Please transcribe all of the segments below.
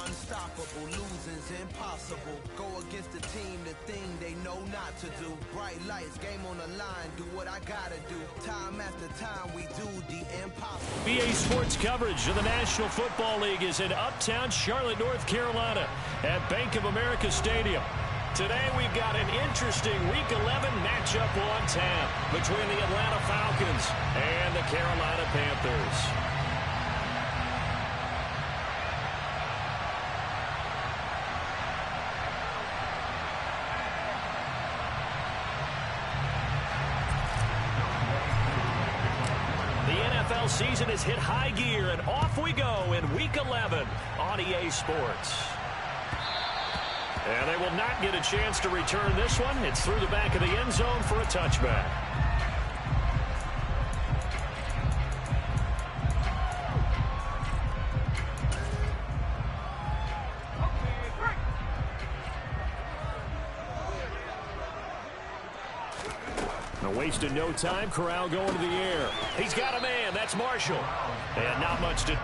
unstoppable, losing's impossible. Go against the team, the thing they know not to do. Bright lights, game on the line, do what I gotta do. Time after time, we do the impossible. BA Sports coverage of the National Football League is in uptown Charlotte, North Carolina at Bank of America Stadium. Today we've got an interesting Week 11 matchup on tap between the Atlanta Falcons and the Carolina Panthers. The NFL season has hit high gear, and off we go in Week 11 on EA Sports. And they will not get a chance to return this one. It's through the back of the end zone for a touchback. Wasted no time. Corral going to the air. He's got a man. That's Marshall. And not much to...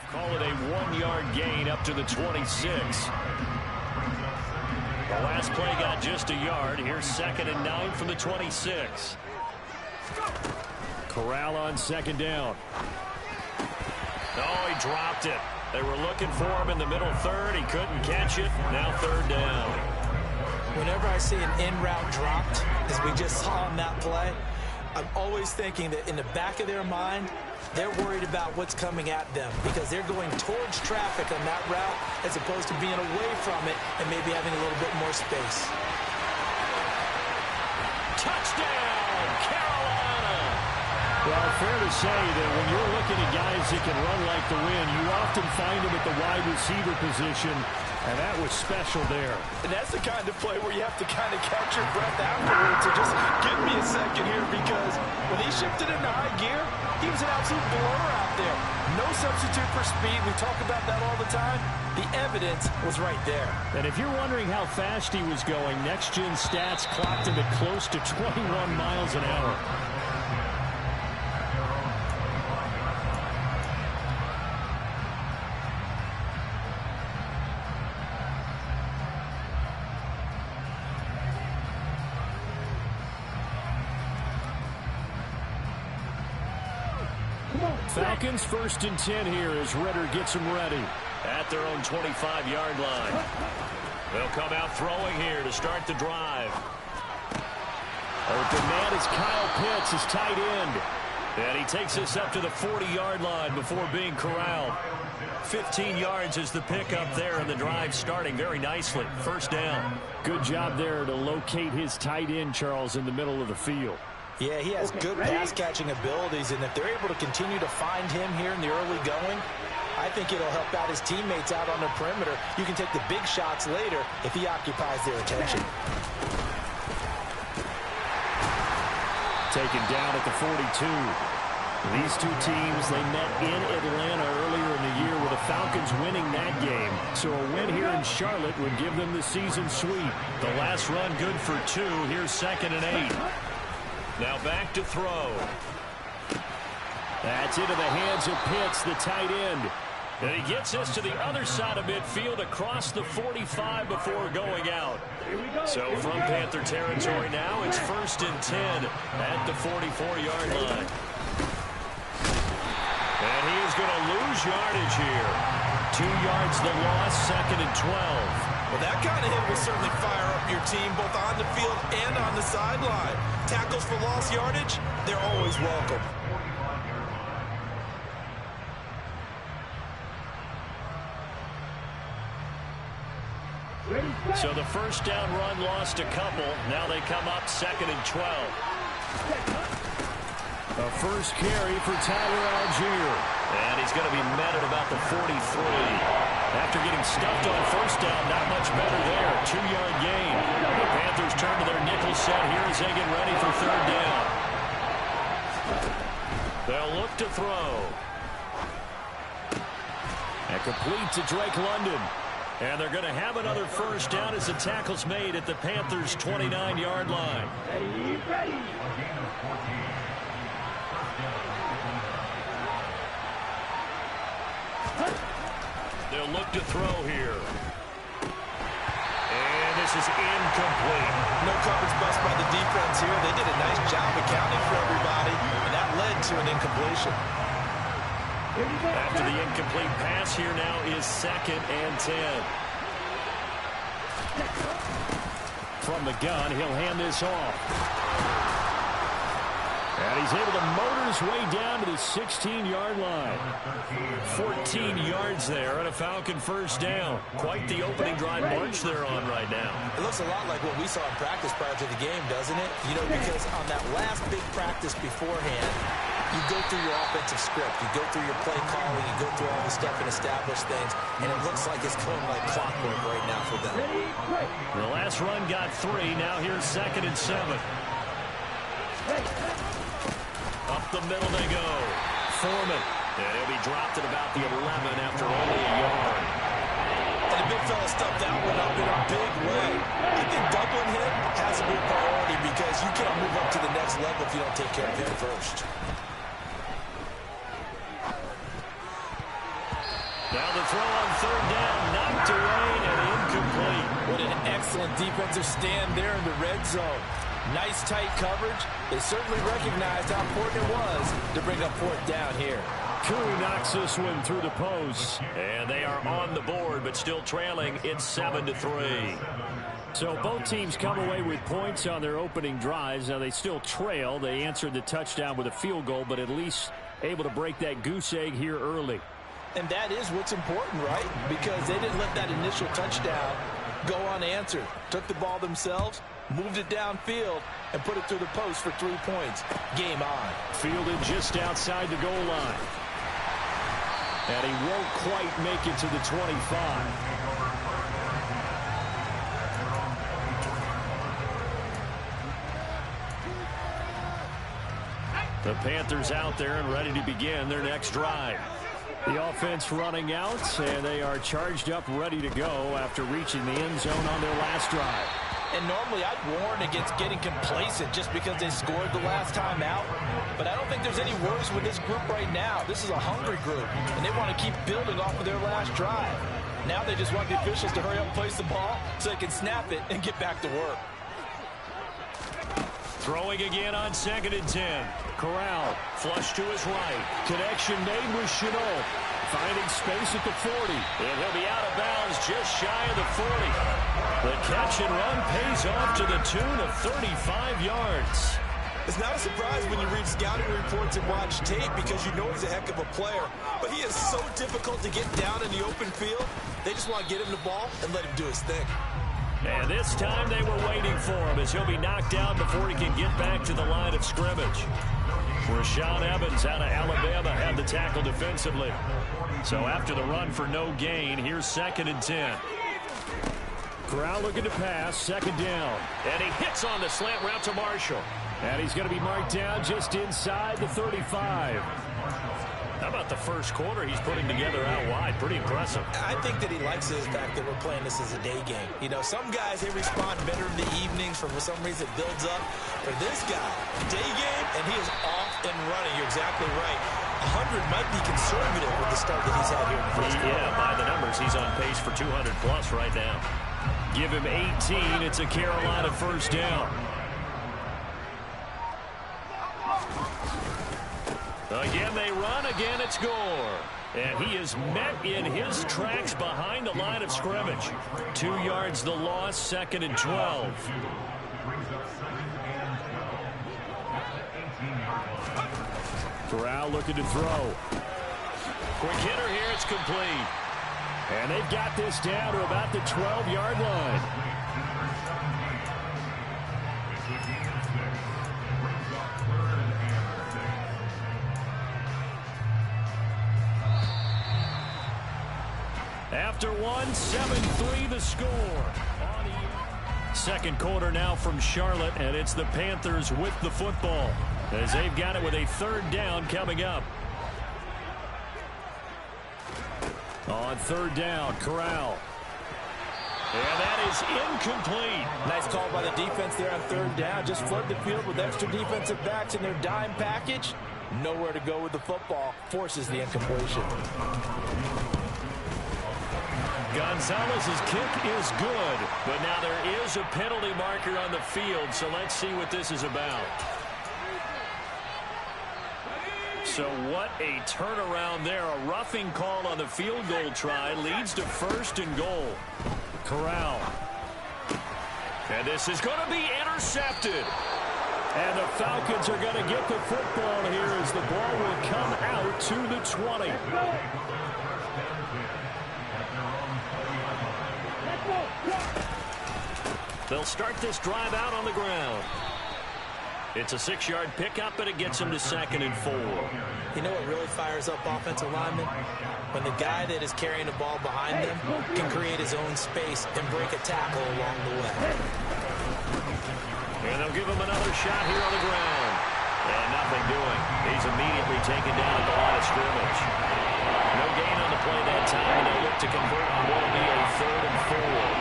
Call it a 1-yard gain up to the 26. The last play got just a yard. Here's 2nd and 9 from the 26. Corral on 2nd down. Oh, he dropped it. They were looking for him in the middle 3rd. He couldn't catch it. Now 3rd down. Whenever I see an in-route dropped, as we just saw on that play, I'm always thinking that in the back of their mind, they're worried about what's coming at them because they're going towards traffic on that route as opposed to being away from it and maybe having a little bit more space. Touchdown, Carolina! Well, fair to say that when you're looking at guys that can run like the wind, you often find them at the wide receiver position, and that was special there. And that's the kind of play where you have to kind of catch your breath afterwards. So just give me a second here because when he shifted into high gear, he was an absolute blower out there. No substitute for speed. We talk about that all the time. The evidence was right there. And if you're wondering how fast he was going, next-gen stats clocked him at close to 21 miles an hour. Falcons 1st and 10 here as Ritter gets them ready at their own 25-yard line. They'll come out throwing here to start the drive. Open man is Kyle Pitts, his tight end. And he takes us up to the 40-yard line before being corralled. 15 yards is the pickup there, and the drive starting very nicely. 1st down. Good job there to locate his tight end, Charles, in the middle of the field. Yeah, he has good pass-catching abilities, and if they're able to continue to find him here in the early going, I think it'll help out his teammates out on the perimeter. You can take the big shots later if he occupies their attention. Taken down at the 42. These two teams, they met in Atlanta earlier in the year with the Falcons winning that game. So a win here in Charlotte would give them the season sweep. The last run good for 2. Here's 2nd and 8. Now back to throw. That's into the hands of Pitts, the tight end. And he gets us to the other side of midfield across the 45 before going out. So from Panther territory now, it's 1st and 10 at the 44-yard line. And he is going to lose yardage here. 2 yards the loss, 2nd and 12. Well, that kind of hit will certainly fire up your team both on the field and on the sideline. Tackles for lost yardage, they're always welcome. So the first down run lost a couple. Now they come up 2nd and 12. A first carry for Tyler Algier. And he's going to be met at about the 43. After getting stuffed on first down, not much better there. 2-yard gain. The Panthers turn to their nickel set here as they get ready for 3rd down. They'll look to throw. And complete to Drake London. And they're going to have another first down as the tackle's made at the Panthers' 29-yard line. They'll look to throw here. And this is incomplete. No coverage bust by the defense here. They did a nice job accounting for everybody, and that led to an incompletion. After the incomplete pass, here now is 2nd and 10. From the gun, he'll hand this off. And he's able to motor his way down to the 16-yard line. 14 yards there and a Falcon first down. Quite the opening drive march they're on right now. It looks a lot like what we saw in practice prior to the game, doesn't it? You know, because on that last big practice beforehand, you go through your offensive script, you go through your play calling, you go through all the stuff and establish things, and it looks like it's going like clockwork right now for them. The last run got 3. Now here's 2nd and 7. Up the middle they go. Foreman. And he'll be dropped at about the 11 after only a yard. And the big fella stuffed that one up in a big way. I think doubling him has to be a priority because you can't move up to the next level if you don't take care of him first. Now the throw on 3rd down, knocked away and incomplete. What an excellent defensive stand there in the red zone. Nice tight coverage. They certainly recognized how important it was to bring up 4th down here. Koo knocks this one through the post. And they are on the board, but still trailing. It's 7-3. So both teams come away with points on their opening drives. Now they still trail. They answered the touchdown with a field goal, but at least able to break that goose egg here early. And that is what's important, right? Because they didn't let that initial touchdown go unanswered. Took the ball themselves, moved it downfield, and put it through the post for 3 points. Game on. Fielded just outside the goal line. And he won't quite make it to the 25. The Panthers out there and ready to begin their next drive. The offense running out, and they are charged up, ready to go after reaching the end zone on their last drive. And normally I'd warn against getting complacent just because they scored the last time out. But I don't think there's any worries with this group right now. This is a hungry group, and they want to keep building off of their last drive. Now they just want the officials to hurry up and place the ball so they can snap it and get back to work. Throwing again on 2nd and 10. Corral. Flush to his right. Connection made with Chenault. Finding space at the 40. And he'll be out of bounds just shy of the 40. The catch and run pays off to the tune of 35 yards. It's not a surprise when you read scouting reports and watch tape because you know he's a heck of a player. But he is so difficult to get down in the open field. They just want to get him the ball and let him do his thing. And this time they were waiting for him as he'll be knocked down before he can get back to the line of scrimmage. Rashaan Evans out of Alabama had the tackle defensively. So after the run for no gain, here's 2nd and 10. Corral looking to pass, 2nd down. And he hits on the slant route to Marshall. And he's going to be marked down just inside the 35. How about the first quarter he's putting together out wide? Pretty impressive. I think that he likes the fact that we're playing this as a day game. You know, some guys, they respond better in the evenings. For some reason, it builds up. For this guy, day game, and he is off and running. You're exactly right. 100 might be conservative with the start that he's had here in the first quarter. Yeah, by the numbers, he's on pace for 200-plus right now. Give him 18. It's a Carolina first down. Again they run, again it's Gore. And he is met in his tracks behind the line of scrimmage. 2 yards the loss, 2nd and 12. Corral looking to throw. Quick hitter here, it's complete. And they've got this down to about the 12-yard line. After one, 7-3 the score. Second quarter now from Charlotte, and it's the Panthers with the football as they've got it with a third down coming up. On third down, Corral. And that is incomplete. Nice call by the defense there on third down. Just flood the field with extra defensive backs in their dime package. Nowhere to go with the football. Forces the incompletion. Gonzalez's kick is good, but now there is a penalty marker on the field, so let's see what this is about. So what a turnaround there. A roughing call on the field goal try leads to first and goal. Corral. And this is going to be intercepted. And the Falcons are going to get the football here as the ball will come out to the 20. They'll start this drive out on the ground. It's a 6-yard pickup, and it gets them to 2nd and 4. You know what really fires up offensive linemen? When the guy that is carrying the ball behind them can create his own space and break a tackle along the way. And they'll give him another shot here on the ground. And nothing doing. He's immediately taken down at the line of scrimmage. No gain on the play that time, and they'll look to convert on what will be a 3rd and 4.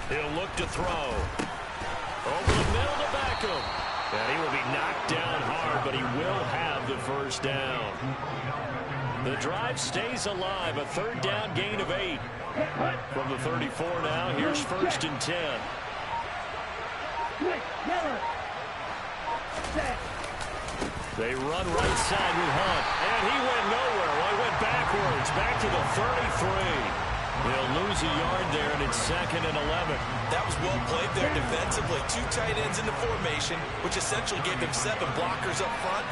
He'll look to throw. Over the middle to Beckham. And he will be knocked down hard, but he will have the first down. The drive stays alive. A third down gain of 8. From the 34 now, here's 1st and 10. They run right side with Hunt. And he went nowhere. Well, he went backwards. Back to the 33. They'll lose a yard there, and it's 2nd and 11. That was well played there defensively. 2 tight ends in the formation, which essentially gave them 7 blockers up front.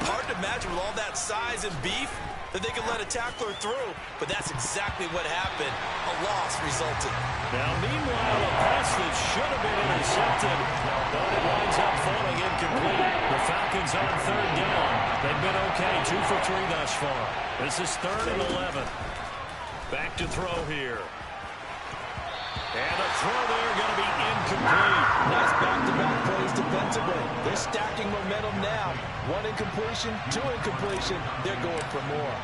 Hard to imagine with all that size and beef that they could let a tackler through, but that's exactly what happened. A loss resulted. Now, meanwhile, a pass that should have been intercepted, but it winds up falling incomplete. The Falcons on third down. They've been okay, 2 for 3 thus far. This is 3rd and 11. Back to throw here. And the throw there going to be incomplete. Nice back-to-back plays defensively. They're stacking momentum now. 1 incompletion, 2 incompletion. They're going for more.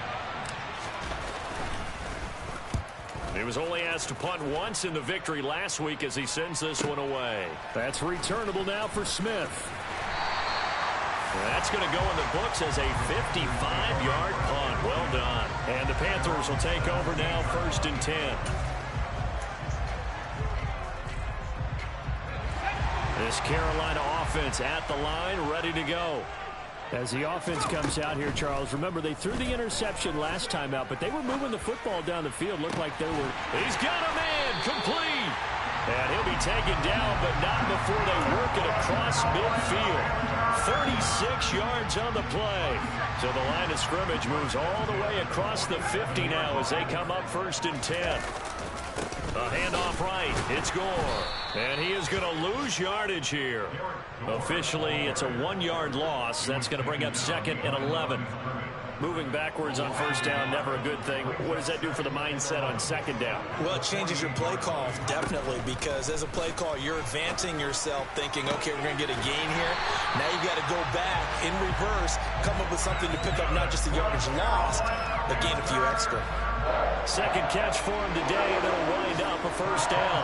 He was only asked to punt once in the victory last week as he sends this one away. That's returnable now for Smith. That's going to go in the books as a 55-yard punt. Well done. And the Panthers will take over now, 1st and 10. This Carolina offense at the line, ready to go. As the offense comes out here, Charles, remember they threw the interception last time out, but they were moving the football down the field. Looked like they were. He's got a man, complete. And he'll be taken down, but not before they work it across midfield. 36 yards on the play. So the line of scrimmage moves all the way across the 50 now as they come up 1st and 10. A handoff right. It's Gore. And he is going to lose yardage here. Officially, it's a 1-yard loss. That's going to bring up 2nd and 11. Moving backwards on 1st down, never a good thing. What does that do for the mindset on 2nd down? Well, it changes your play call, definitely, because as a play call, you're advancing yourself thinking, okay, we're going to get a gain here. Now you've got to go back in reverse, come up with something to pick up not just the yardage lost, but gain a few extra. Second catch for him today, and it'll wind up a 1st down.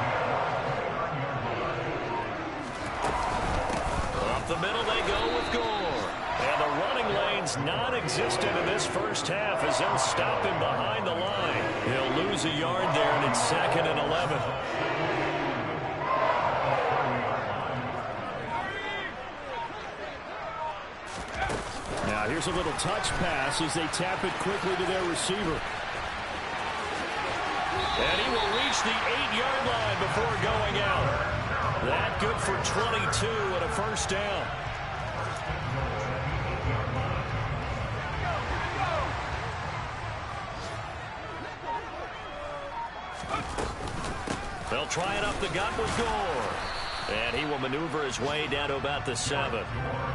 Up the middle they go with Gore. And the running lane's non-existent in this first half as they'll stop him behind the line. He'll lose a yard there, and it's 2nd and 11. Now here's a little touch pass as they tap it quickly to their receiver. And he will reach the 8-yard line before going out. That good for 22 and a 1st down. try it up the gut with Gore. And he will maneuver his way down to about the 7.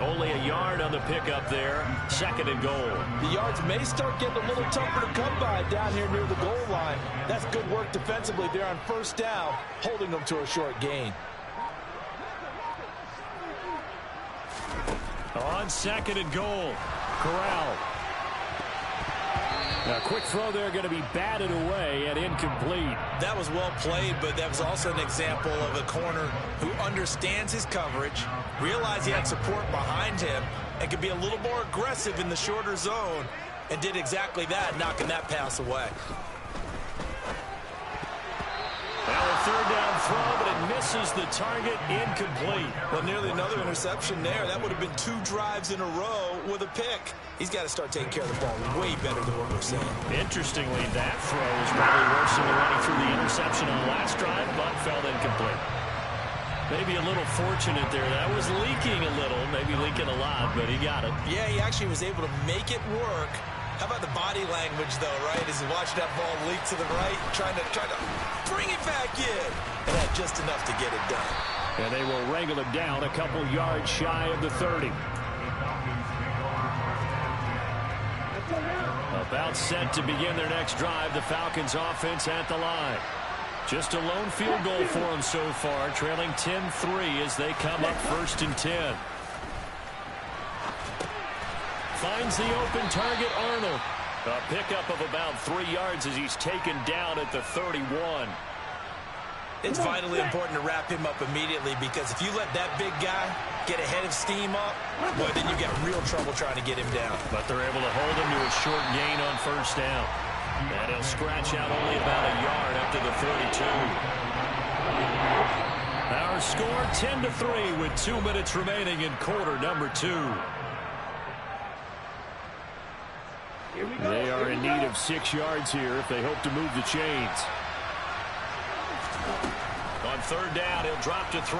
Only a yard on the pickup there. 2nd and goal. The yards may start getting a little tougher to come by down here near the goal line. That's good work defensively there on 1st down, holding them to a short gain. On 2nd and goal, Corral. A quick throw there going to be batted away and incomplete. That was well played, but that was also an example of a corner who understands his coverage, realized he had support behind him, and could be a little more aggressive in the shorter zone, and did exactly that, knocking that pass away. Now a 3rd down throw, but it misses the target, incomplete. Well, nearly another interception there. That would have been 2 drives in a row with a pick. He's got to start taking care of the ball way better than what we're seeing. Interestingly, that throw was probably worse than the one he threw the interception on the last drive, but fell incomplete. Maybe a little fortunate there. That was leaking a little, maybe leaking a lot, but he got it. Yeah, he actually was able to make it work. How about the body language, though, right? As he watched that ball leak to the right, trying to bring it back in. And had just enough to get it done. And they will wrangle him down a couple yards shy of the 30. About set to begin their next drive. The Falcons offense at the line. Just a lone field goal for them so far, trailing 10-3 as they come up 1st and 10. Finds the open target, Arnold. A pickup of about 3 yards as he's taken down at the 31. It's vitally important to wrap him up immediately, because if you let that big guy get a head of steam up, boy, then you've got real trouble trying to get him down. But they're able to hold him to a short gain on 1st down. And he'll scratch out only about a yard up to the 32. Our score 10-3 with 2 minutes remaining in quarter number 2. They are in need of 6 yards here if they hope to move the chains. On 3rd down, he'll drop to throw.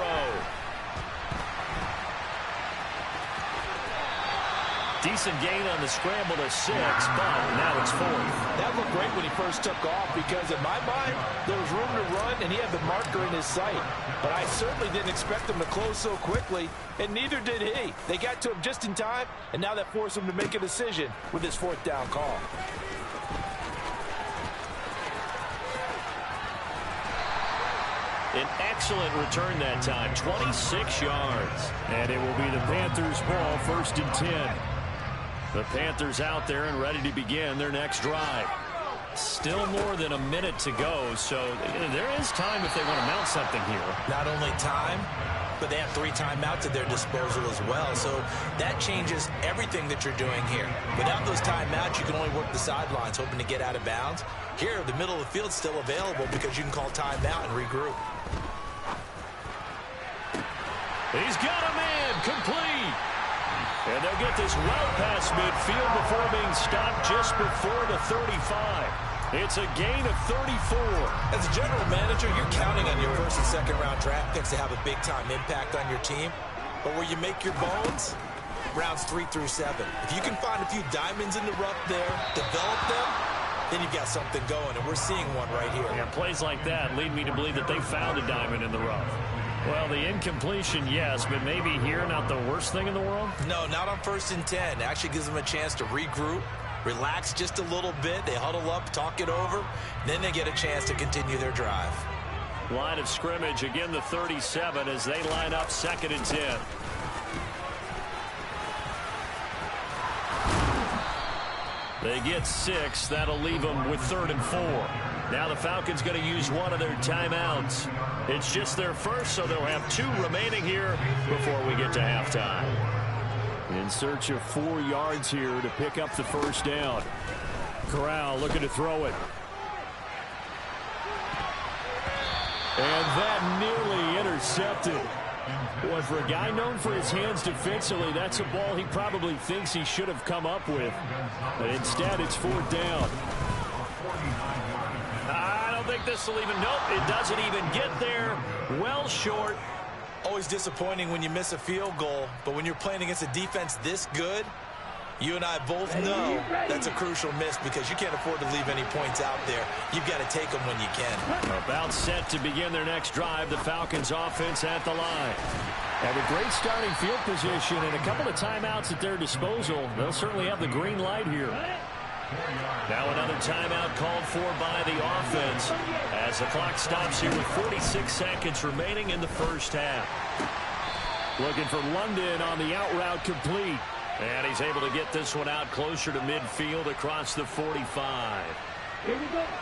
Decent gain on the scramble to 6, but now it's 4th. That looked great when he first took off, because in my mind, there was room to run, and he had the marker in his sight. But I certainly didn't expect him to close so quickly, and neither did he. They got to him just in time, and now that forced him to make a decision with his 4th down call. An excellent return that time, 26 yards. And it will be the Panthers' ball, 1st and 10. The Panthers out there and ready to begin their next drive. Still more than a minute to go, so there is time if they want to mount something here. Not only time, but they have 3 timeouts at their disposal as well, so that changes everything that you're doing here. Without those timeouts, you can only work the sidelines, hoping to get out of bounds. Here, the middle of the field is still available because you can call timeout and regroup. He's got a man, complete. And they'll get this route past midfield before being stopped just before the 35. It's a gain of 34. As a general manager, you're counting on your 1st and 2nd round draft picks to have a big-time impact on your team. But where you make your bones, rounds 3 through 7. If you can find a few diamonds in the rough there, develop them, then you've got something going, and we're seeing one right here. Yeah, plays like that lead me to believe that they found a diamond in the rough. Well, the incompletion, yes, but maybe here not the worst thing in the world? No, not on 1st and 10. It actually gives them a chance to regroup, relax just a little bit. They huddle up, talk it over, then they get a chance to continue their drive. Line of scrimmage, again the 37 as they line up 2nd and 10. They get 6. That'll leave them with 3rd and 4. Now the Falcons going to use one of their timeouts. It's just their first, so they'll have 2 remaining here before we get to halftime. In search of 4 yards here to pick up the 1st down. Corral looking to throw it. And that nearly intercepted. Boy, for a guy known for his hands defensively, that's a ball he probably thinks he should have come up with. But instead, it's 4th down. I don't think this will even, nope, it doesn't even get there. Well short. Always disappointing when you miss a field goal, but when you're playing against a defense this good, You and I both know that's a crucial miss because you can't afford to leave any points out there. You've got to take them when you can. About set to begin their next drive, the Falcons offense at the line. Have a great starting field position and a couple of timeouts at their disposal. They'll certainly have the green light here. Now another timeout called for by the offense as the clock stops here with 46 seconds remaining in the first half. Looking for London on the out route complete. And he's able to get this one out closer to midfield across the 45.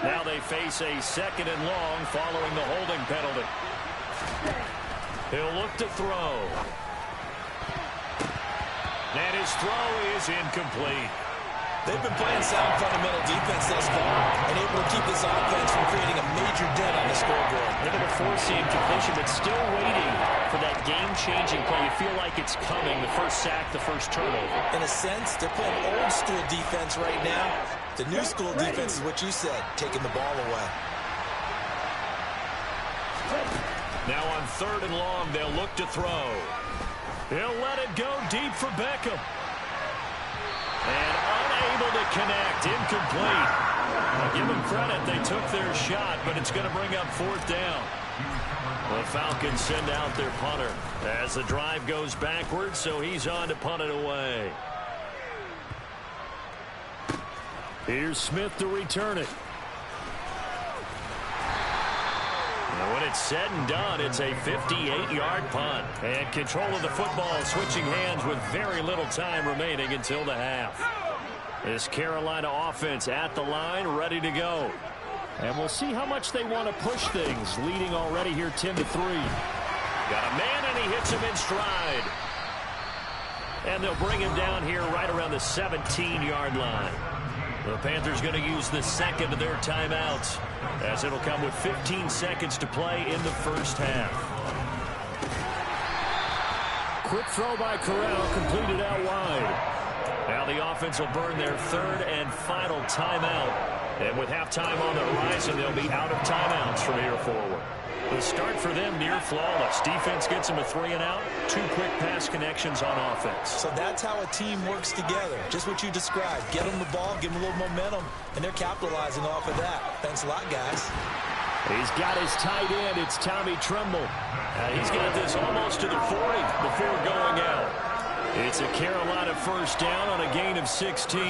Now they face a second and long following the holding penalty. He'll look to throw. And his throw is incomplete. They've been playing sound fundamental defense thus far and able to keep this offense from creating a major dent on the scoreboard. Able to force the incompletion, but still waiting for that game-changing play. You feel like it's coming, the first sack, the first turnover. In a sense, they're playing old-school defense right now. The new-school defense is what you said, taking the ball away. Now on third and long, they'll look to throw. He'll let it go deep for Beckham. And unable to connect, incomplete. I'll give them credit, they took their shot, but it's going to bring up fourth down. The Falcons send out their punter as the drive goes backwards, so he's on to punt it away. Here's Smith to return it. And when it's said and done, it's a 58-yard punt. And control of the football switching hands with very little time remaining until the half. This Carolina offense at the line, ready to go. And we'll see how much they want to push things, leading already here 10-3. Got a man, and he hits him in stride. And they'll bring him down here right around the 17-yard line. The Panthers going to use the second of their timeouts, as it'll come with 15 seconds to play in the first half. Quick throw by Corral, completed out wide. Now the offense will burn their third and final timeout. And with halftime on the horizon, they'll be out of timeouts from here forward. The start for them near flawless. Defense gets them a 3-and-out. 2 quick pass connections on offense. So that's how a team works together. Just what you described. Get them the ball, give them a little momentum, and they're capitalizing off of that. Thanks a lot, guys. He's got his tight end. It's Tommy Tremble. He's got this almost to the 40 before going out. It's a Carolina first down on a gain of 16.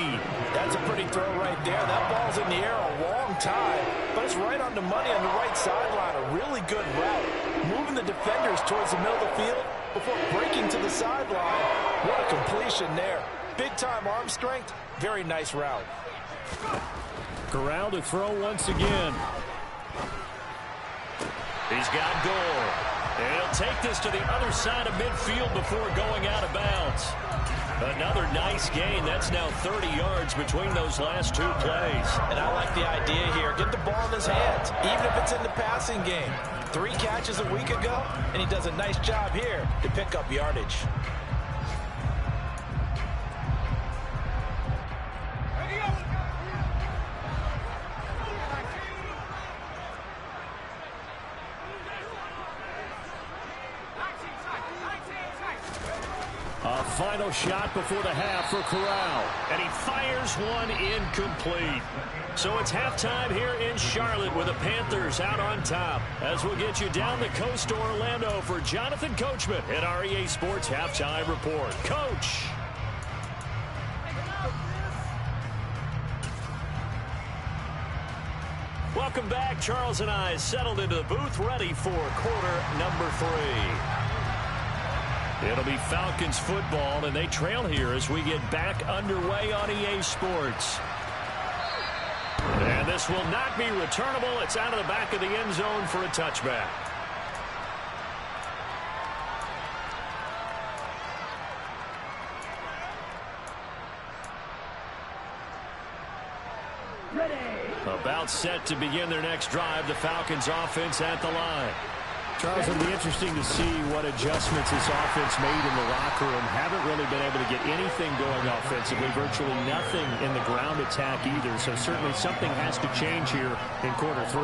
That's a pretty throw right there. That ball's in the air a long time, but it's right on the money on the right sideline. A really good route. Moving the defenders towards the middle of the field before breaking to the sideline. What a completion there. Big-time arm strength. Very nice route. Corral to throw once again. He's got goal. And he'll take this to the other side of midfield before going out of bounds. Another nice gain. That's now 30 yards between those last 2 plays. And I like the idea here. Get the ball in his hands, even if it's in the passing game. 3 catches a week ago, and he does a nice job here to pick up yardage. A final shot before the half for Corral. And he fires one incomplete. So it's halftime here in Charlotte with the Panthers out on top. As we'll get you down the coast to Orlando for Jonathan Coachman at REA Sports Halftime Report. Coach. Welcome back. Charles and I settled into the booth ready for quarter number 3. It'll be Falcons football, and they trail here as we get back underway on EA Sports. And this will not be returnable. It's out of the back of the end zone for a touchback. About set to begin their next drive, the Falcons offense at the line. Charles, it'll be interesting to see what adjustments this offense made in the locker room. Haven't really been able to get anything going offensively, virtually nothing in the ground attack either. So certainly something has to change here in quarter 3.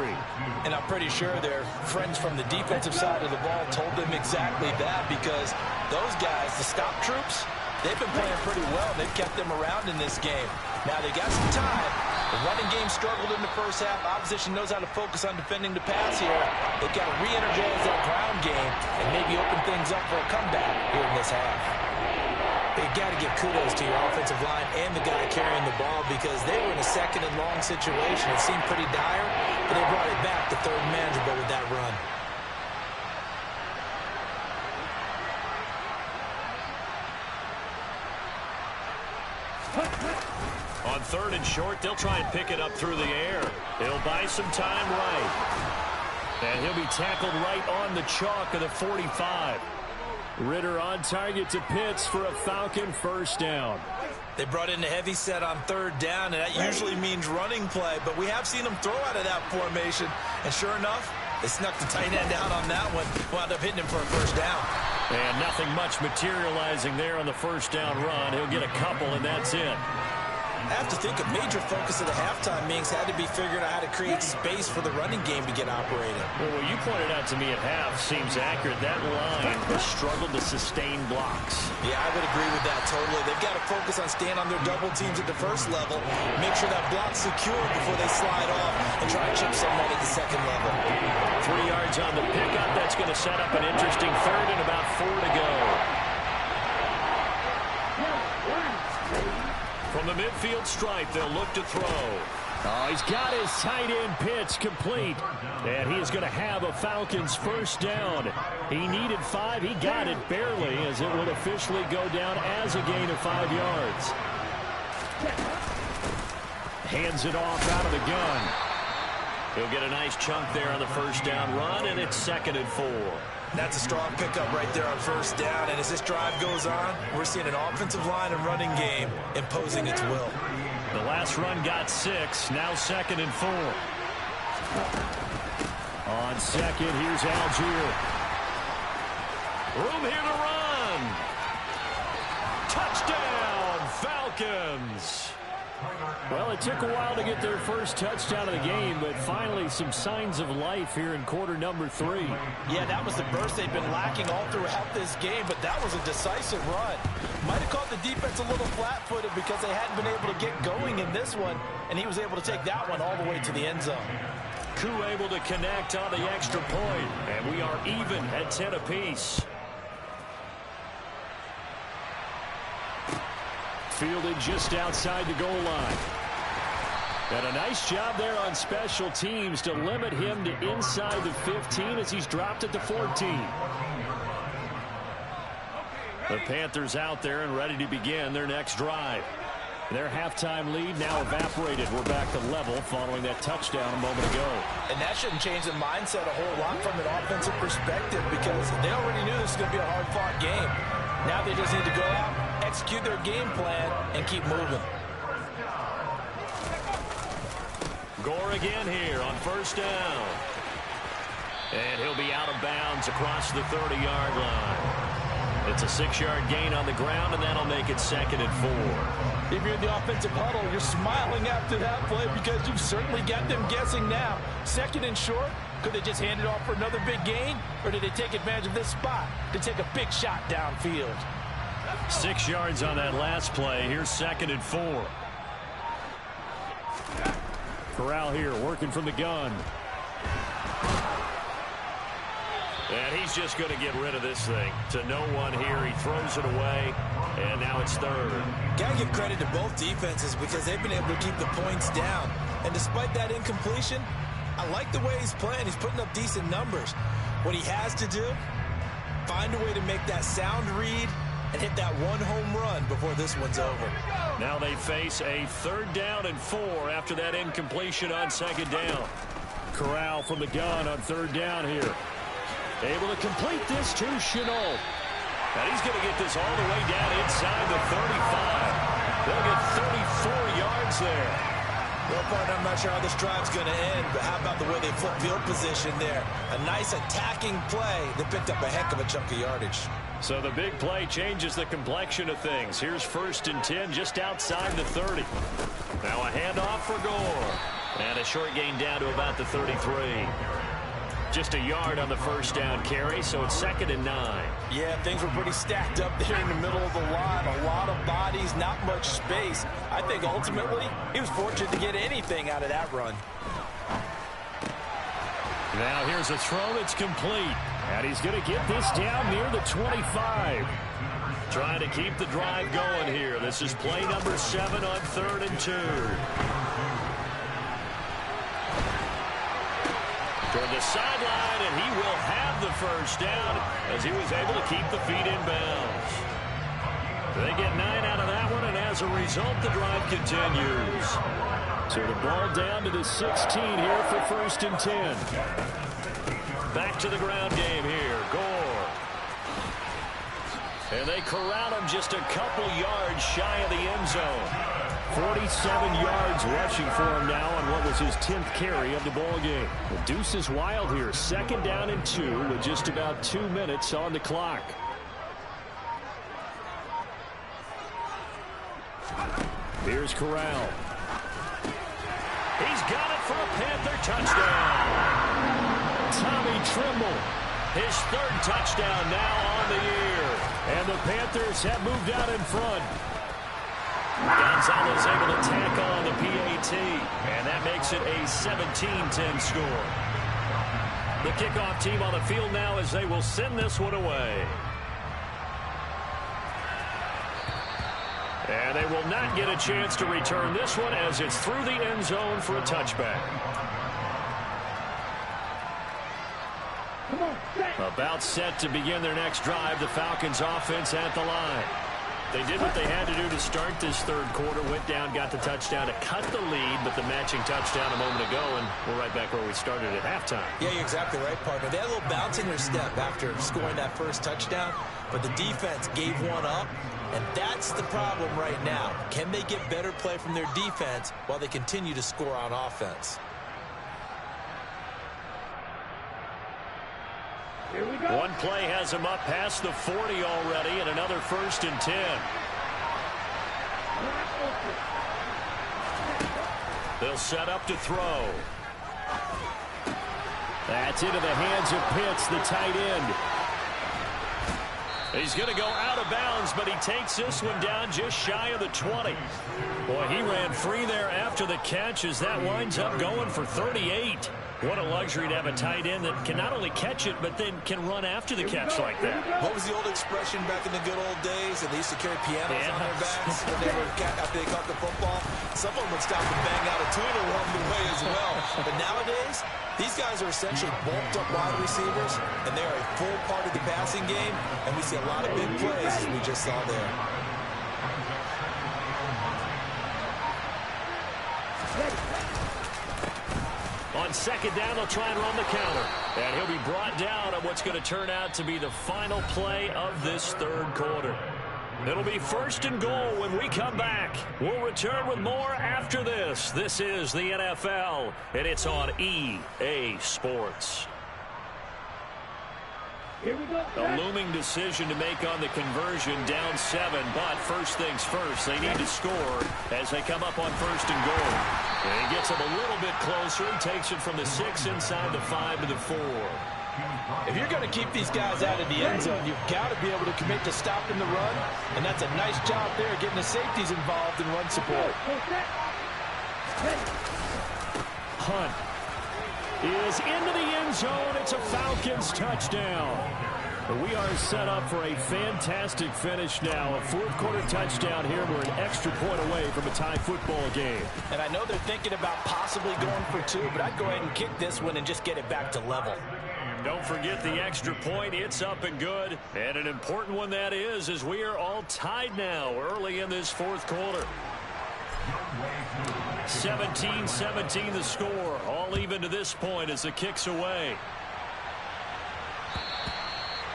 And I'm pretty sure their friends from the defensive side of the ball told them exactly that, because those guys, the stop troops, They've been playing pretty well. They've kept them around in this game. Now they got some time. The running game struggled in the first half. Opposition knows how to focus on defending the pass here. They've got to re-energize that ground game and maybe open things up for a comeback here in this half. They've got to give kudos to your offensive line and the guy carrying the ball because they were in a second and long situation. It seemed pretty dire, but they brought it back to third and manageable with that run. On third and short, they'll try and pick it up through the air. He'll buy some time right. And he'll be tackled right on the chalk of the 45. Ritter on target to Pitts for a Falcon first down. They brought in a heavy set on third down, and that usually means running play, but we have seen them throw out of that formation. And sure enough, they snuck the tight end out on that one, wound up hitting him for a first down. And nothing much materializing there on the first down run. He'll get a couple, and that's it. I have to think a major focus of the halftime meetings had to be figuring out how to create space for the running game to get operating. Well, what you pointed out to me at half seems accurate. That line has struggled to sustain blocks. Yeah, I would agree with that totally. They've got to focus on staying on their double teams at the first level, make sure that block's secure before they slide off and try to chip someone at the second level. 3 yards on the pickup. That's going to set up an interesting third and about 4 to go. From the midfield stripe, they'll look to throw. Oh, he's got his tight end pitch complete. And he is going to have a Falcons first down. He needed 5. He got it barely as it would officially go down as a gain of 5 yards. Hands it off out of the gun. He'll get a nice chunk there on the first down run, and it's 2nd and 4. That's a strong pickup right there on first down, and as this drive goes on, we're seeing an offensive line and running game imposing its will. The last run got 6, now 2nd and 4. On second, here's Algier. Room here to run. Touchdown, Falcons. Well, it took a while to get their first touchdown of the game, but finally some signs of life here in quarter number 3. Yeah, that was the burst they've been lacking all throughout this game, but that was a decisive run. Might have caught the defense a little flat-footed because they hadn't been able to get going in this one, and he was able to take that one all the way to the end zone. Koo able to connect on the extra point, and we are even at 10 apiece. Fielded just outside the goal line. And a nice job there on special teams to limit him to inside the 15 as he's dropped at the 14. The Panthers out there and ready to begin their next drive. Their halftime lead now evaporated. We're back to level following that touchdown a moment ago. And that shouldn't change the mindset a whole lot from an offensive perspective because they already knew this was going to be a hard-fought game. Now they just need to go out, execute their game plan, and keep moving. Gore again here on first down. And he'll be out of bounds across the 30-yard line. It's a 6-yard gain on the ground, and that'll make it 2nd and 4. If you're in the offensive huddle, you're smiling after that play because you've certainly got them guessing now. 2nd and short, could they just hand it off for another big gain, or did they take advantage of this spot to take a big shot downfield? 6 yards on that last play. Here's 2nd and 4. Corral here working from the gun. And he's just going to get rid of this thing. To no one here. He throws it away, and now it's 3rd. Got to give credit to both defenses because they've been able to keep the points down. And despite that incompletion, I like the way he's playing. He's putting up decent numbers. What he has to do, find a way to make that sound read and hit that one home run before this one's over. Now they face a 3rd down and 4 after that incompletion on 2nd down. Corral from the gun on 3rd down here. Able to complete this to Chenault. And he's going to get this all the way down inside the 35. They'll get 34 yards there. Well, partner, I'm not sure how this drive's going to end, but how about the way they flip field position there? A nice attacking play that picked up a heck of a chunk of yardage. So the big play changes the complexion of things. Here's 1st and 10 just outside the 30. Now a handoff for Gore. And a short gain down to about the 33. Just a yard on the first down carry, so it's 2nd and 9. Yeah, things were pretty stacked up there in the middle of the line. A lot of bodies, not much space. I think ultimately he was fortunate to get anything out of that run. Now here's a throw that's complete. And he's going to get this down near the 25. Trying to keep the drive going here. This is play number 7 on 3rd and 2. Toward the sideline, and he will have the first down as he was able to keep the feet in bounds. They get 9 out of that one, and as a result, the drive continues. So the ball down to the 16 here for 1st and 10. Back to the ground game here. Gore. And they corral him just a couple yards shy of the end zone. 47 yards rushing for him now on what was his 10th carry of the ball game. The deuce is wild here. 2nd down and 2 with just about 2 minutes on the clock. Here's Corral. He's got it for a Panther touchdown. Tommy Tremble. His 3rd touchdown now on the year. And the Panthers have moved out in front. Gonzalez able to tack on the PAT, and that makes it a 17-10 score. The kickoff team on the field now as they will send this one away. And they will not get a chance to return this one as it's through the end zone for a touchback. About set to begin their next drive, the Falcons offense at the line. They did what they had to do to start this 3rd quarter, went down, got the touchdown to cut the lead, but the matching touchdown a moment ago, and we're right back where we started at halftime. Yeah, you're exactly right, partner. They had a little bounce in their step after scoring that first touchdown, but the defense gave one up, and that's the problem right now. Can they get better play from their defense while they continue to score on offense? Here we go. One play has him up past the 40 already, and another 1st and 10. They'll set up to throw. That's into the hands of Pitts, the tight end. He's going to go out of bounds, but he takes this one down just shy of the 20. Boy, he ran free there after the catch as that winds up going for 38. What a luxury to have a tight end that can not only catch it, but then can run after the catch like that. What was the old expression back in the good old days? And they used to carry pianos on their backs when they were after they caught the football. Someone would stop and bang out a tune along the way as well. But nowadays, these guys are essentially bulked up wide receivers, and they are a full part of the passing game. And we see a lot of big plays as we just saw there. On 2nd down, they'll try and run the counter. And he'll be brought down on what's going to turn out to be the final play of this 3rd quarter. It'll be 1st and goal when we come back. We'll return with more after this. This is the NFL, and it's on EA Sports. Here we go. A looming decision to make on the conversion, down 7, but first things first, they need to score as they come up on 1st and goal. And he gets them a little bit closer. He takes it from the 6 inside the 5 to the 4. If you're going to keep these guys out of the end zone, you've got to be able to commit to stopping the run, and that's a nice job there getting the safeties involved in run support. Hunt is into the end zone. It's a Falcons touchdown. We are set up for a fantastic finish now. A 4th quarter touchdown here. We're an extra point away from a tie football game. And I know they're thinking about possibly going for 2, but I'd go ahead and kick this one and just get it back to level. Don't forget the extra point. It's up and good. And an important one that is, as we are all tied now early in this 4th quarter. 17-17 the score. All even to this point as the kick's away.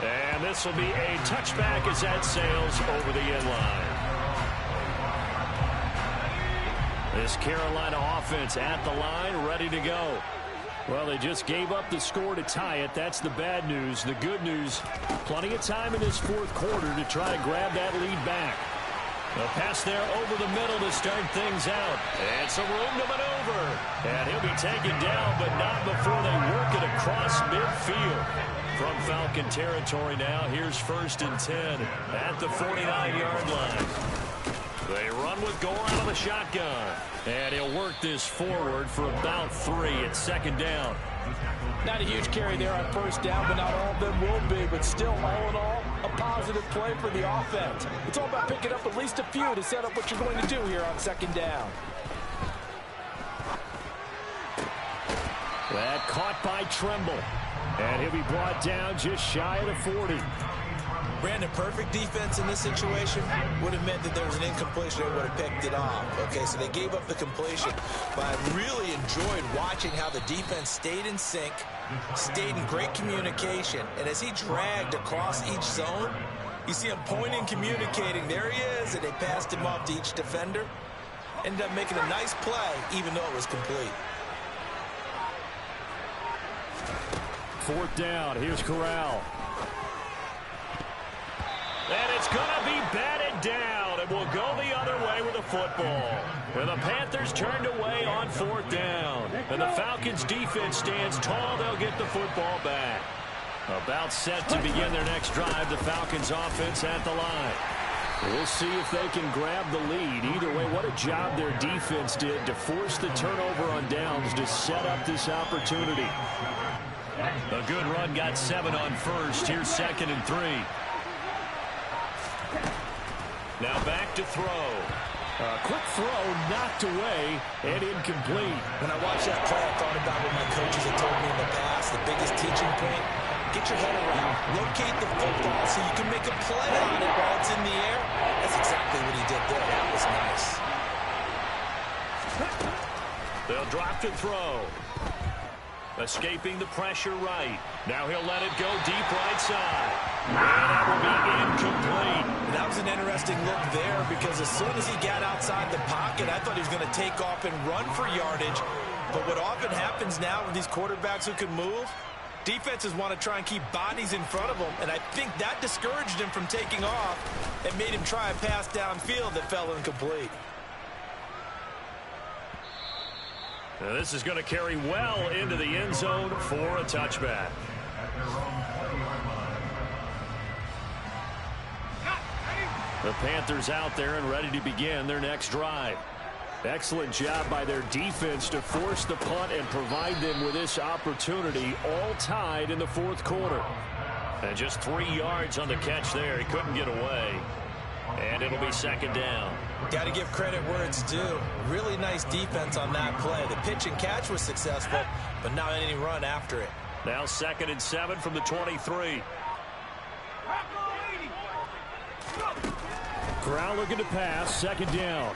And this will be a touchback as that sails over the end line. This Carolina offense at the line, ready to go. Well, they just gave up the score to tie it. That's the bad news. The good news, plenty of time in this 4th quarter to try to grab that lead back. A pass there over the middle to start things out. And some room to maneuver. over. And he'll be taken down, but not before they work it across midfield. From Falcon territory now, here's 1st and 10 at the 49-yard line. They run with Gore out of the shotgun. And he'll work this forward for about 3 at 2nd down. Not a huge carry there on 1st down, but not all of them will be. But still, all in all, a positive play for the offense. It's all about picking up at least a few to set up what you're going to do here on 2nd down. That caught by Tremble. And he'll be brought down just shy of the 40. Brandon, perfect defense in this situation would have meant that there was an incompletion. They would have picked it off. Okay, so they gave up the completion. But I really enjoyed watching how the defense stayed in sync, stayed in great communication. And as he dragged across each zone, you see him pointing, communicating. There he is, and they passed him off to each defender. Ended up making a nice play, even though it was complete. 4th down. Here's Corral. And it's going to be batted down, and we'll go the other way with the football. And the Panthers turned away on 4th down. And the Falcons' defense stands tall. They'll get the football back. About set to begin their next drive, the Falcons' offense at the line. We'll see if they can grab the lead. Either way, what a job their defense did to force the turnover on downs to set up this opportunity. A good run got 7 on 1st. Here's 2nd and 3. Now back to throw. A quick throw knocked away and incomplete. When I watched that play, I thought about what my coaches had told me in the past. The biggest teaching point, get your head around. Locate the football so you can make a play on it while it's in the air. That's exactly what he did there. That was nice. They'll drop to throw. Escaping the pressure right. Now he'll let it go deep right side. And that will be incomplete. That was an interesting look there because as soon as he got outside the pocket, I thought he was going to take off and run for yardage. But what often happens now with these quarterbacks who can move, defenses want to try and keep bodies in front of them. And I think that discouraged him from taking off and made him try a pass downfield that fell incomplete. Now this is going to carry well into the end zone for a touchback. The Panthers out there and ready to begin their next drive. Excellent job by their defense to force the punt and provide them with this opportunity, all tied in the 4th quarter. And just 3 yards on the catch there. He couldn't get away. And it'll be 2nd down. Got to give credit where it's due. Really nice defense on that play. The pitch and catch was successful, but not any run after it. Now 2nd and 7 from the 23. Corral looking to pass. 2nd down.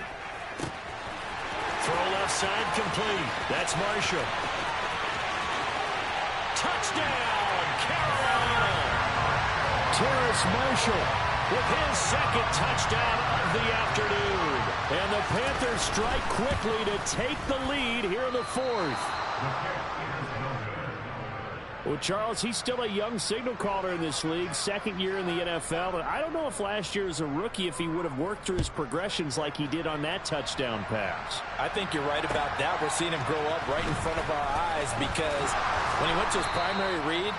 Throw left side complete. That's Marshall. Touchdown, Carolina. Terrace Marshall with his 2nd touchdown of the afternoon. And the Panthers strike quickly to take the lead here in the 4th. Well, Charles, he's still a young signal caller in this league, 2nd year in the NFL. And I don't know if last year as a rookie, if he would have worked through his progressions like he did on that touchdown pass. I think you're right about that. We're seeing him grow up right in front of our eyes because when he went to his primary read,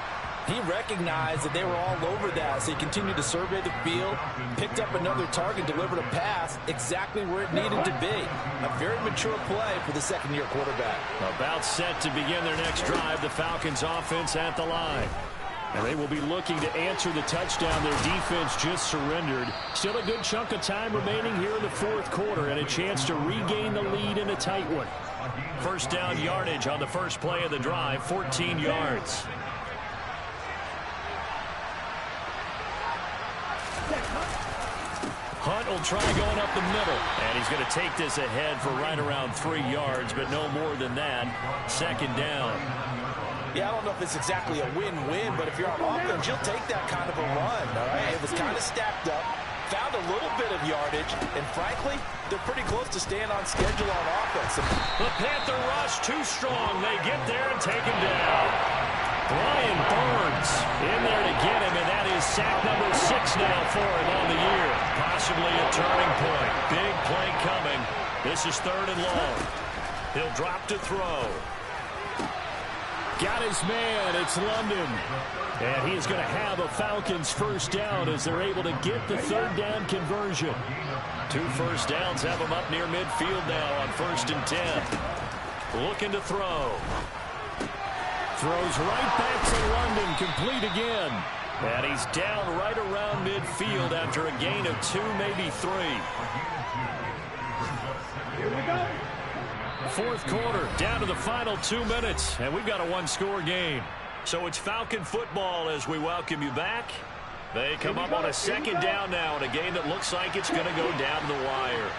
he recognized that they were all over that, so he continued to survey the field, picked up another target, delivered a pass exactly where it needed to be. A very mature play for the 2nd-year quarterback. About set to begin their next drive, the Falcons offense at the line. And they will be looking to answer the touchdown their defense just surrendered. Still a good chunk of time remaining here in the 4th quarter and a chance to regain the lead in a tight one. 1st down yardage on the first play of the drive, 14 yards. Hunt will try going up the middle. And he's going to take this ahead for right around 3 yards, but no more than that. 2nd down. Yeah, I don't know if it's exactly a win-win, but if you're on offense, you'll take that kind of a run, all right? It was kind of stacked up, found a little bit of yardage, and frankly, they're pretty close to staying on schedule on offense. The Panther rush too strong. They get there and take him down. Brian Burns in there to get him, and that is sack number 6 now for him on the year. Possibly a turning point. Big play coming. This is 3rd and long. He'll drop to throw. Got his man. It's London. And he's going to have a Falcons first down as they're able to get the third down conversion. 2 first downs have him up near midfield now on 1st and 10. Looking to throw. Throws right back to London. Complete again. And he's down right around midfield after a gain of 2, maybe 3. Here we go. Fourth quarter, down to the final 2 minutes, and we've got a 1-score game. So it's Falcon football as we welcome you back. They come up on a second down now in a game that looks like it's going to go down to the wire.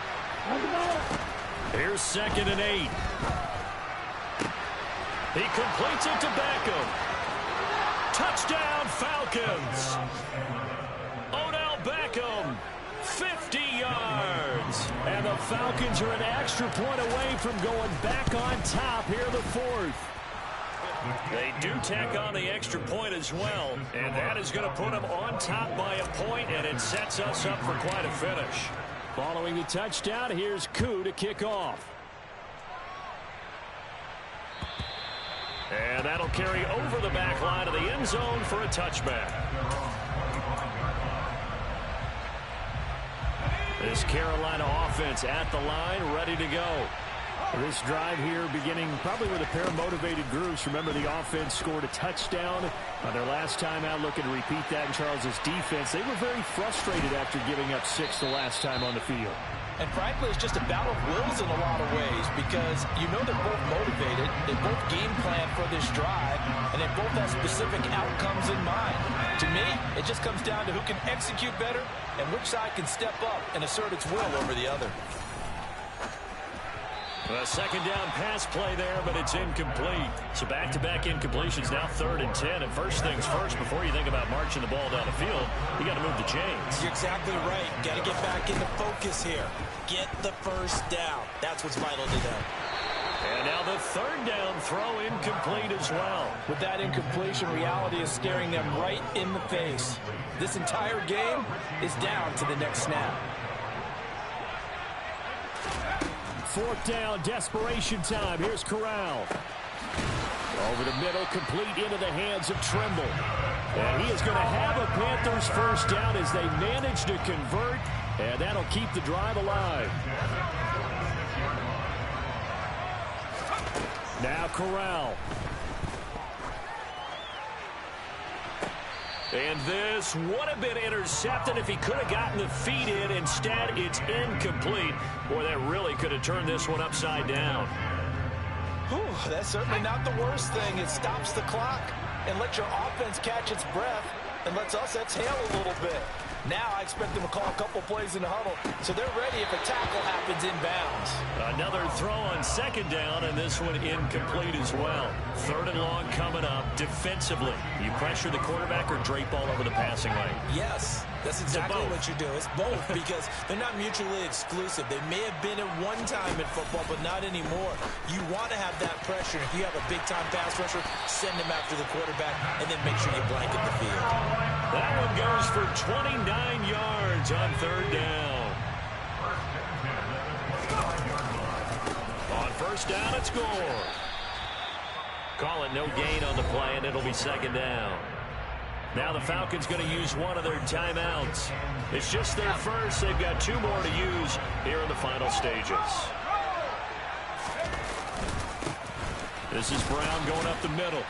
Here's 2nd and 8. He completes it to Beckham. Touchdown, Falcons. Odell Beckham, 50 yards. And the Falcons are an extra point away from going back on top here in the 4th. They do tack on the extra point as well, and that is going to put them on top by a point, and it sets us up for quite a finish. Following the touchdown, here's Koo to kick off. And that'll carry over the back line of the end zone for a touchback. This Carolina offense at the line, ready to go. This drive here beginning probably with a pair of motivated groups. Remember, the offense scored a touchdown on their last time out, looking to repeat that in Charles's defense. They were very frustrated after giving up 6 the last time on the field. And frankly, it's just a battle of wills in a lot of ways because you know they're both motivated, they both game plan for this drive, and they both have specific outcomes in mind. To me, it just comes down to who can execute better and which side can step up and assert its will over the other. A second down pass play there, but it's incomplete. So back-to-back incompletions, now 3rd and 10. And first things first, before you think about marching the ball down the field, you got to move the chains. You're exactly right. Got to get back into focus here. Get the first down. That's what's vital to them. And now the 3rd down throw incomplete as well. With that incompletion, reality is staring them right in the face. This entire game is down to the next snap. 4th down, desperation time. Here's Corral. Over the middle, complete into the hands of Trimble. And he is going to have a Panthers first down as they manage to convert, and that'll keep the drive alive. Now Corral. And this would have been intercepted if he could have gotten the feet in. Instead, it's incomplete. Boy, that really could have turned this one upside down. Whew, that's certainly not the worst thing. It stops the clock and lets your offense catch its breath and lets us exhale a little bit. Now I expect them to call a couple plays in the huddle, so they're ready if a tackle happens inbounds. Another throw on 2nd down, and this one incomplete as well. 3rd and long coming up. Defensively, you pressure the quarterback or drape all over the passing lane? Yes, that's exactly what you do. It's both because they're not mutually exclusive. They may have been at one time in football, but not anymore. You want to have that pressure. If you have a big-time pass rusher, send him after the quarterback, and then make sure you blanket the field. That one goes for 29 yards on 3rd down. On 1st down, it's Gore. Call it no gain on the play, and it'll be 2nd down. Now the Falcons going to use one of their timeouts. It's just their first. They've got 2 more to use here in the final stages. This is Brown going up the middle.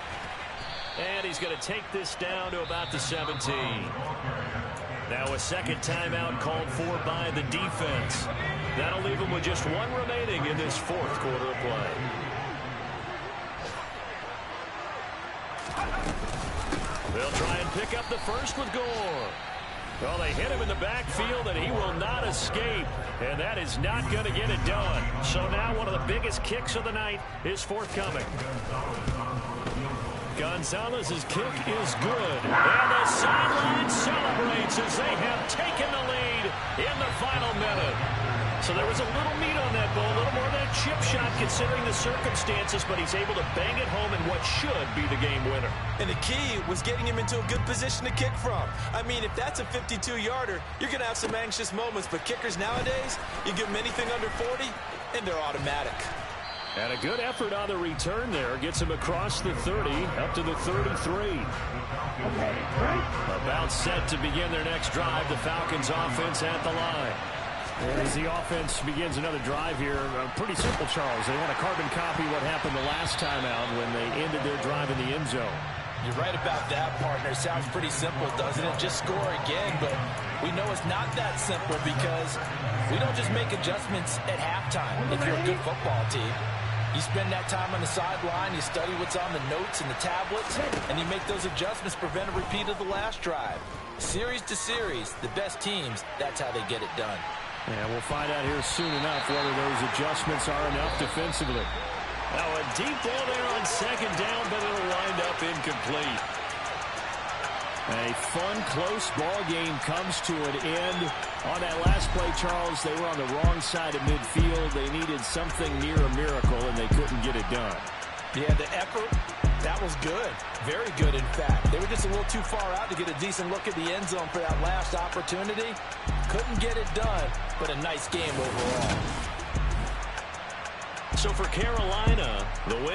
And he's going to take this down to about the 17. Now a second timeout called for by the defense. That'll leave them with just 1 remaining in this 4th quarter of play. They'll try and pick up the first with Gore. Well, they hit him in the backfield, and he will not escape. And that is not going to get it done. So now one of the biggest kicks of the night is forthcoming. Gonzalez's kick is good. And the sideline celebrates as they have taken the lead in the final minute. So there was a little meat on that ball, a little more than a chip shot considering the circumstances, but he's able to bang it home in what should be the game winner. And the key was getting him into a good position to kick from. I mean, if that's a 52-yarder, you're going to have some anxious moments, but kickers nowadays, you give them anything under 40, and they're automatic. And a good effort on the return there. Gets him across the 30, up to the 33. About set to begin their next drive. The Falcons offense at the line. As the offense begins another drive here, pretty simple, Charles. They want to carbon copy what happened the last time out when they ended their drive in the end zone. You're right about that, partner. Sounds pretty simple, doesn't it? Just score again, but we know it's not that simple because we don't just make adjustments at halftime if you're a good football team. You spend that time on the sideline, you study what's on the notes and the tablets, and you make those adjustments to prevent a repeat of the last drive. Series to series, the best teams, that's how they get it done. And we'll find out here soon enough whether those adjustments are enough defensively. Now a deep ball there on second down, but it'll wind up incomplete. A fun, close ball game comes to an end. On that last play, Charles, they were on the wrong side of midfield. They needed something near a miracle, and they couldn't get it done. Yeah, the effort, that was good. Very good, in fact. They were just a little too far out to get a decent look at the end zone for that last opportunity. Couldn't get it done, but a nice game overall. So for Carolina, the win